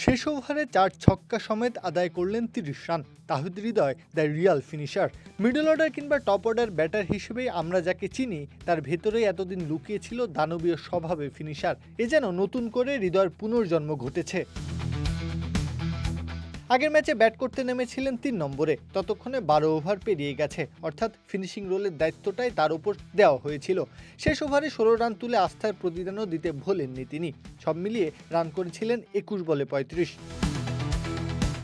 শেষ ওভারে 4 ছক্কা সমেত আদায় করলেন 30 run. Towhid Hridoy the real finisher. Middle order কিংবা টপ অর্ডার ব্যাটার হিসেবেই আমরা যাকে চিনি তার ভেতরেই এতদিন লুকিয়ে ছিল দানবীয় স্বভাবের ফিনিশার। এ যেন নতুন করে হৃদয়ের পুনর্জন্ম ঘটেছে। আগের ম্যাচে ব্যাট করতে নেমেছিলেন 3 নম্বরে, ততক্ষণে 12 ওভার পেরিয়ে গেছে, অর্থাৎ ফিনিশিং রোলের দায়িত্বটাই তার উপর দেওয়া হয়েছিল। শেষ ওভারে 16 রান তুলে আস্থার প্রতিদানও দিতে ভোলেননি তিনি। সব মিলিয়ে রান করেছিলেন 21 বলে 35।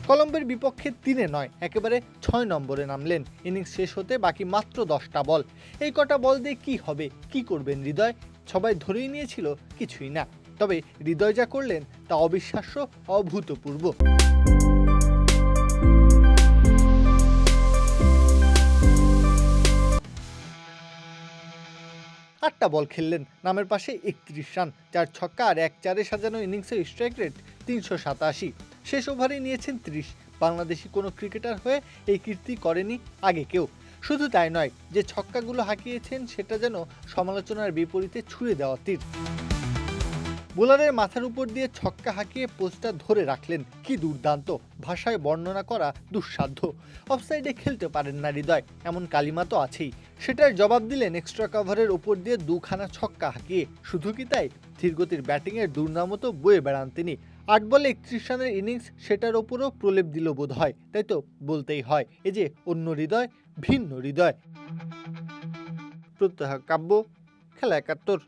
কলম্বোর বিপক্ষে 3-এ নয়, একেবারে 6 নম্বরে নামলেন। ইনিংস শেষ হতে বাকি মাত্র 10টা বল। এই কটা বল দিয়ে কি হবে, কি করবেন হৃদয়? সবাই ধরেই নিয়েছিল কিছুই না। তবে হৃদয় যা করলেন তা অবিশ্বাস্য, অভূতপূর্ব। 8টা বল খেললেন, নামের পাশে 31 রান, 4 ছক্কা আর 1 চারে সাজানো ইনিংসের স্ট্রাইক রেট 387। শেষ ওভারে নিয়েছেন 30। বাংলাদেশি কোনো ক্রিকেটার হয়ে এই কীর্তি করেনি আগে কেউ। শুধু তাই নয়, যে ছক্কাগুলো হাঁকিয়েছেন সেটা যেন সমালোচনার বিপরীতে ছুঁড়ে দেওয়া তীর। বোলারের মাথার উপর দিয়ে ছক্কা হাঁকিয়ে পোস্টটা ধরে রাখলেন। কি দুর্দান্ত, ভাষায় বর্ণনা করা দুঃসাধ্য। অফসাইডে খেলতে পারেন না হৃদয়, এমন কালিমা তো আছেই। সেটার জবাব দিলেন এক্সট্রা কভারের ওপর দিয়ে 2খানা ছক্কা হাঁকিয়ে। শুধু কি তাই, ধীরগতির ব্যাটিংয়ের দুর্নামও তো বয়ে বেড়ান তিনি। 8 বলে 31 রানের ইনিংস, সেটার ওপরও প্রলেপ দিল বোধ হয়। তাই তো বলতেই হয়, এই যে অন্য হৃদয়, ভিন্ন হৃদয়। প্রত্যহ কাব্য, খেলা 71।